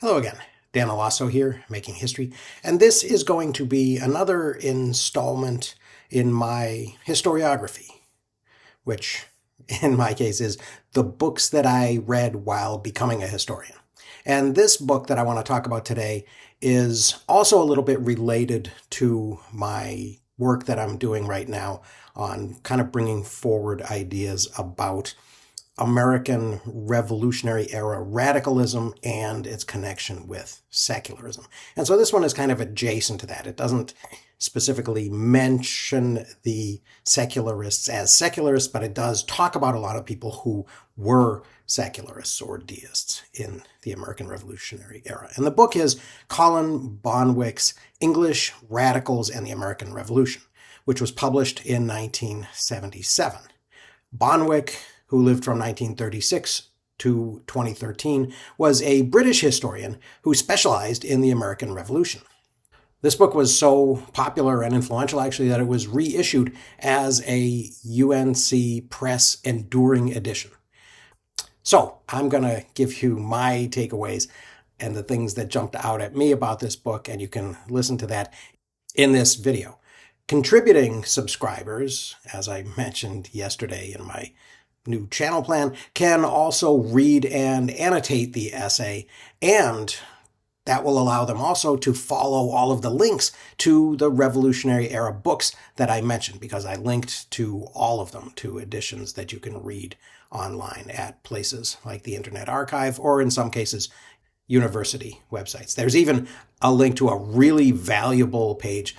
Hello again, Dan Alasso here, Making History, and this is going to be another installment in my historiography, which in my case is the books that I read while becoming a historian. And this book that I want to talk about today is also a little bit related to my work that I'm doing right now on kind of bringing forward ideas about American Revolutionary Era radicalism and its connection with secularism. And so this one is kind of adjacent to that. It doesn't specifically mention the secularists as secularists, but it does talk about a lot of people who were secularists or deists in the American Revolutionary Era. And the book is Colin Bonwick's English Radicals and the American Revolution, which was published in 1977. Bonwick, who lived from 1936 to 2013, was a British historian who specialized in the American Revolution. This book was so popular and influential, actually, that it was reissued as a UNC Press Enduring Edition. So I'm going to give you my takeaways and the things that jumped out at me about this book, and you can listen to that in this video. Contributing subscribers, as I mentioned yesterday in my new channel plan, can also read and annotate the essay, and that will allow them also to follow all of the links to the Revolutionary Era books that I mentioned, because I linked to all of them, to editions that you can read online at places like the Internet Archive, or in some cases, university websites. There's even a link to a really valuable page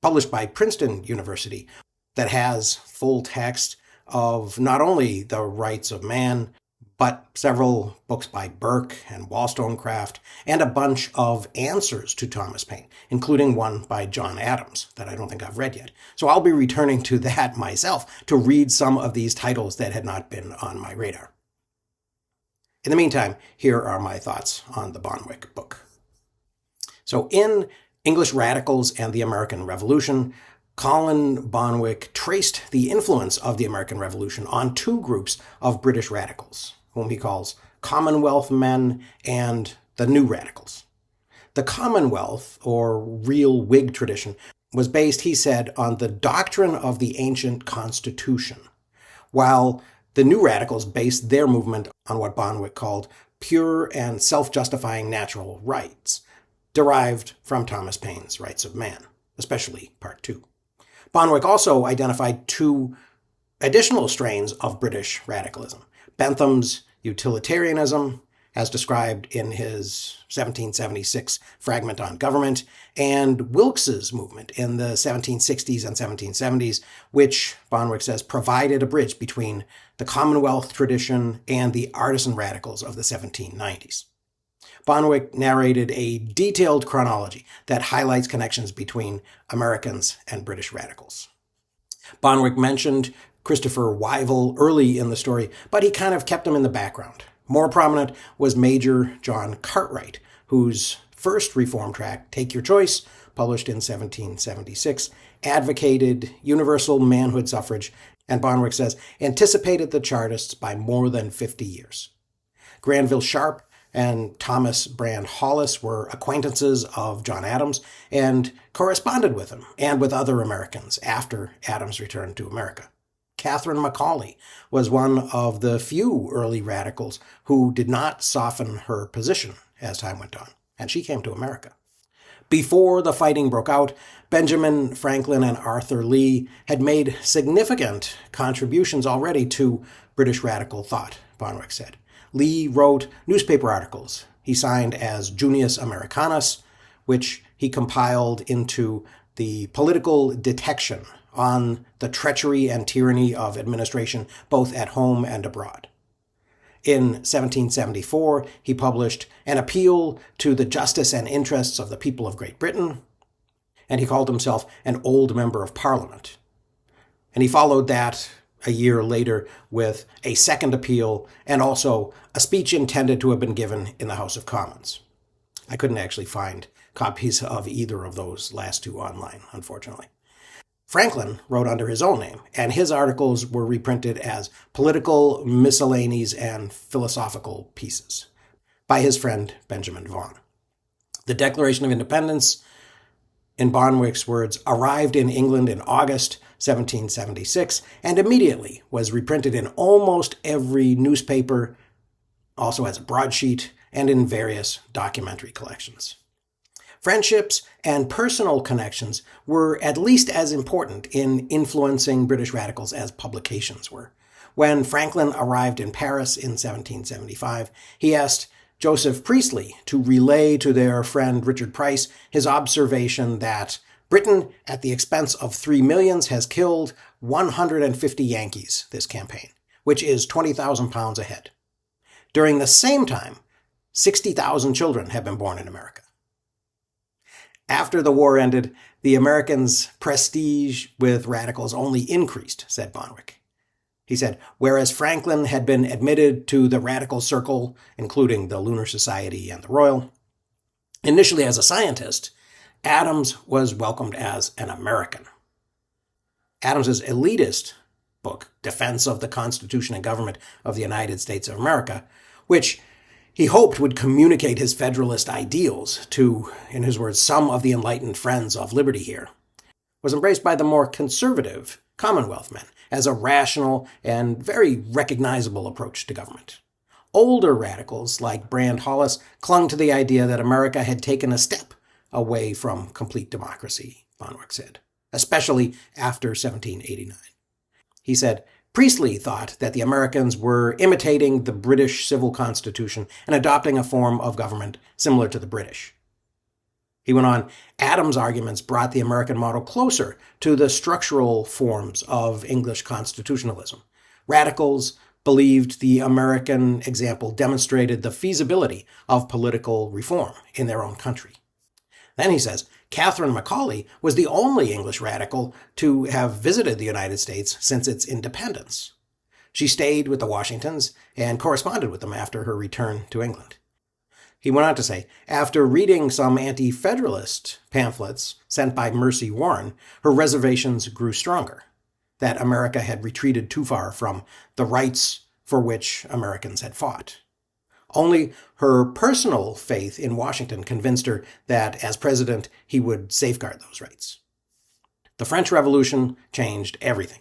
published by Princeton University that has full text of not only The Rights of Man, but several books by Burke and Wollstonecraft, and a bunch of answers to Thomas Paine, including one by John Adams that I don't think I've read yet. So I'll be returning to that myself to read some of these titles that had not been on my radar. In the meantime, here are my thoughts on the Bonwick book. So in English Radicals and the American Revolution, Colin Bonwick traced the influence of the American Revolution on two groups of British radicals, whom he calls Commonwealth men and the New Radicals. The Commonwealth, or real Whig tradition, was based, he said, on the doctrine of the ancient Constitution, while the New Radicals based their movement on what Bonwick called pure and self-justifying natural rights, derived from Thomas Paine's Rights of Man, especially Part 2. Bonwick also identified two additional strains of British radicalism: Bentham's utilitarianism, as described in his 1776 fragment on government, and Wilkes's movement in the 1760s and 1770s, which, Bonwick says, provided a bridge between the Commonwealth tradition and the artisan radicals of the 1790s. Bonwick narrated a detailed chronology that highlights connections between Americans and British radicals. Bonwick mentioned Christopher Wyville early in the story, but he kind of kept him in the background. More prominent was Major John Cartwright, whose first reform tract, Take Your Choice, published in 1776, advocated universal manhood suffrage, and Bonwick says, anticipated the Chartists by more than 50 years. Granville Sharp and Thomas Brand Hollis were acquaintances of John Adams and corresponded with him and with other Americans after Adams returned to America. Catherine Macaulay was one of the few early radicals who did not soften her position as time went on, and she came to America. Before the fighting broke out, Benjamin Franklin and Arthur Lee had made significant contributions already to British radical thought, Bonwick said. Lee wrote newspaper articles he signed as Junius Americanus, which he compiled into the Political Detection on the treachery and tyranny of administration both at home and abroad. In 1774, he published An Appeal to the Justice and Interests of the People of Great Britain, and he called himself an old member of Parliament. And he followed that a year later with a second appeal and also a speech intended to have been given in the House of Commons. I couldn't actually find copies of either of those last two online, unfortunately. Franklin wrote under his own name, and his articles were reprinted as Political Miscellanies and Philosophical Pieces. by his friend Benjamin Vaughan. The Declaration of Independence, in Bonwick's words, arrived in England in August 1776 and immediately was reprinted in almost every newspaper, also as a broadsheet, and in various documentary collections. Friendships and personal connections were at least as important in influencing British radicals as publications were. When Franklin arrived in Paris in 1775, he asked Joseph Priestley to relay to their friend Richard Price his observation that Britain, at the expense of 3 millions, has killed 150 Yankees this campaign, which is 20,000 pounds a head. During the same time, 60,000 children have been born in America. After the war ended, the Americans' prestige with radicals only increased, said Bonwick. He said, whereas Franklin had been admitted to the radical circle, including the Lunar Society and the Royal, initially as a scientist, Adams was welcomed as an American. Adams's elitist book, Defense of the Constitution and Government of the United States of America, which he hoped would communicate his Federalist ideals to, in his words, some of the enlightened friends of liberty here, was embraced by the more conservative Commonwealth men as a rational and very recognizable approach to government. Older radicals like Brand Hollis clung to the idea that America had taken a step away from complete democracy, Bonwick said, especially after 1789. He said, Priestley thought that the Americans were imitating the British civil constitution and adopting a form of government similar to the British. He went on, Adams' arguments brought the American model closer to the structural forms of English constitutionalism. Radicals believed the American example demonstrated the feasibility of political reform in their own country. Then he says, Catherine Macaulay was the only English radical to have visited the United States since its independence. She stayed with the Washingtons and corresponded with them after her return to England. He went on to say, after reading some anti-Federalist pamphlets sent by Mercy Warren, her reservations grew stronger, that America had retreated too far from the rights for which Americans had fought. Only her personal faith in Washington convinced her that, as president, he would safeguard those rights. The French Revolution changed everything.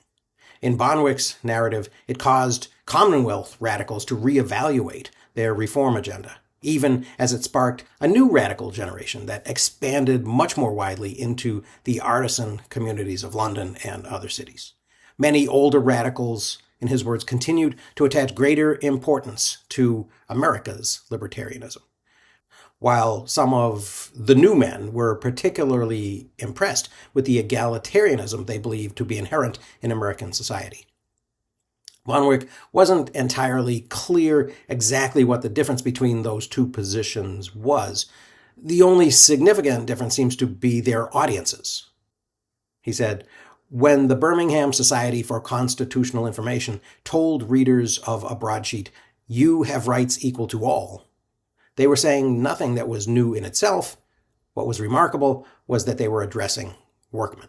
In Bonwick's narrative, it caused Commonwealth radicals to reevaluate their reform agenda, even as it sparked a new radical generation that expanded much more widely into the artisan communities of London and other cities. Many older radicals, in his words, continued to attach greater importance to America's libertarianism, while some of the new men were particularly impressed with the egalitarianism they believed to be inherent in American society. Bonwick wasn't entirely clear exactly what the difference between those two positions was. The only significant difference seems to be their audiences. He said, when the Birmingham Society for Constitutional Information told readers of a broadsheet, "You have rights equal to all," they were saying nothing that was new in itself. What was remarkable was that they were addressing workmen.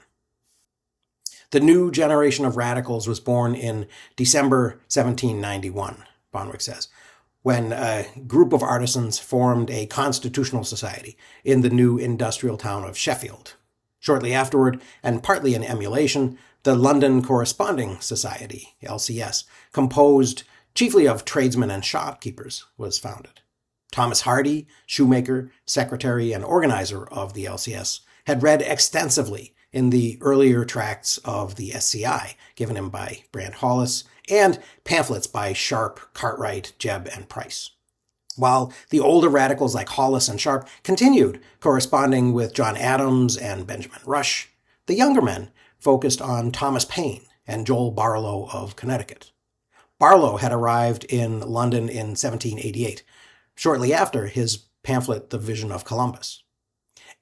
The new generation of radicals was born in December 1791, Bonwick says, when a group of artisans formed a constitutional society in the new industrial town of Sheffield. Shortly afterward, and partly in emulation, the London Corresponding Society, LCS, composed chiefly of tradesmen and shopkeepers, was founded. Thomas Hardy, shoemaker, secretary, and organizer of the LCS, had read extensively in the earlier tracts of the SCI, given him by Brand Hollis, and pamphlets by Sharp, Cartwright, Jebb, and Price. While the older radicals like Hollis and Sharp continued corresponding with John Adams and Benjamin Rush, the younger men focused on Thomas Paine and Joel Barlow of Connecticut. Barlow had arrived in London in 1788, shortly after his pamphlet The Vision of Columbus.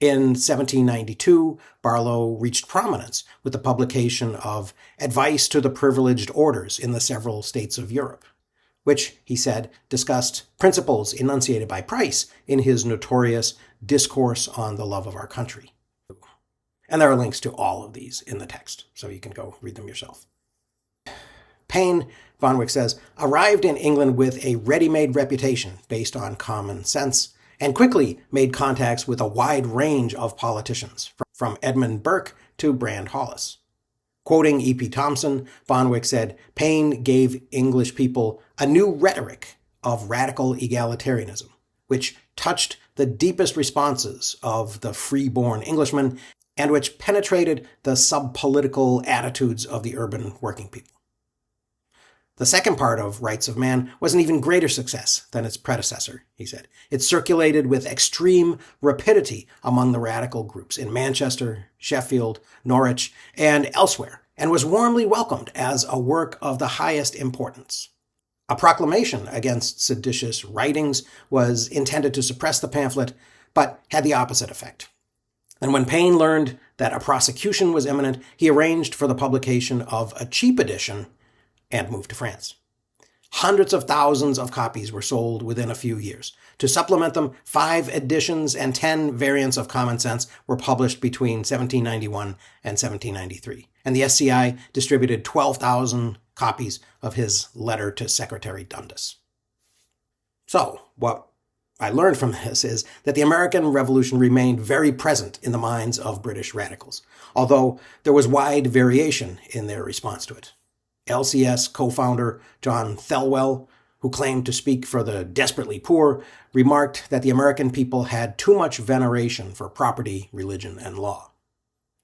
In 1792, Barlow reached prominence with the publication of Advice to the Privileged Orders in the Several States of Europe, which, he said, discussed principles enunciated by Price in his notorious Discourse on the Love of Our Country. And there are links to all of these in the text, so you can go read them yourself. Paine Bonwick says, arrived in England with a ready-made reputation based on common sense, and quickly made contacts with a wide range of politicians, from Edmund Burke to Brand Hollis. Quoting E.P. Thompson, Bonwick said, Paine gave English people a new rhetoric of radical egalitarianism, which touched the deepest responses of the free-born Englishman and which penetrated the sub-political attitudes of the urban working people. The second part of Rights of Man was an even greater success than its predecessor, he said. It circulated with extreme rapidity among the radical groups in Manchester, Sheffield, Norwich, and elsewhere, and was warmly welcomed as a work of the highest importance. A proclamation against seditious writings was intended to suppress the pamphlet, but had the opposite effect. And when Paine learned that a prosecution was imminent, he arranged for the publication of a cheap edition and moved to France. Hundreds of thousands of copies were sold within a few years. To supplement them, 5 editions and 10 variants of Common Sense were published between 1791 and 1793, and the SCI distributed 12,000 copies of his letter to Secretary Dundas. So, what I learned from this is that the American Revolution remained very present in the minds of British radicals, although there was wide variation in their response to it. LCS co-founder John Thelwell, who claimed to speak for the desperately poor, remarked that the American people had too much veneration for property, religion, and law.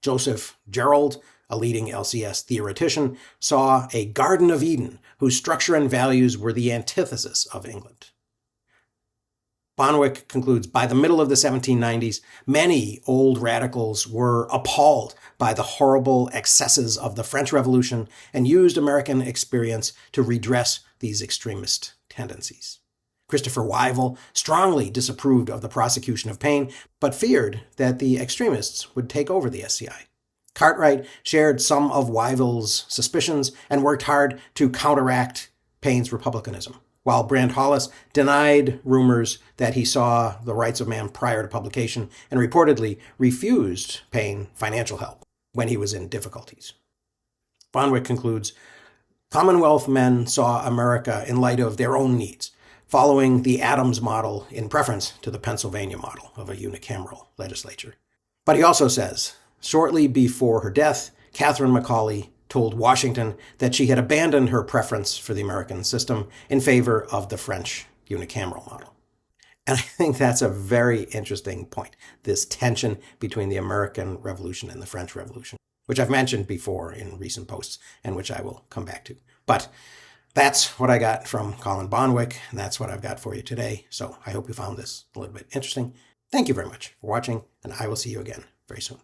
Joseph Gerald, a leading LCS theoretician, saw a Garden of Eden whose structure and values were the antithesis of England. Bonwick concludes, by the middle of the 1790s, many old radicals were appalled by the horrible excesses of the French Revolution and used American experience to redress these extremist tendencies. Christopher Wyville strongly disapproved of the prosecution of Paine, but feared that the extremists would take over the SCI. Cartwright shared some of Wyville's suspicions and worked hard to counteract Paine's republicanism, while Brand Hollis denied rumors that he saw the Rights of Man prior to publication and reportedly refused Paine financial help when he was in difficulties. Bonwick concludes, Commonwealth men saw America in light of their own needs, following the Adams model in preference to the Pennsylvania model of a unicameral legislature. But he also says, shortly before her death, Catherine Macaulay told Washington that she had abandoned her preference for the American system in favor of the French unicameral model. And I think that's a very interesting point, this tension between the American Revolution and the French Revolution, which I've mentioned before in recent posts and which I will come back to. But that's what I got from Colin Bonwick, and that's what I've got for you today. So I hope you found this a little bit interesting. Thank you very much for watching, and I will see you again very soon.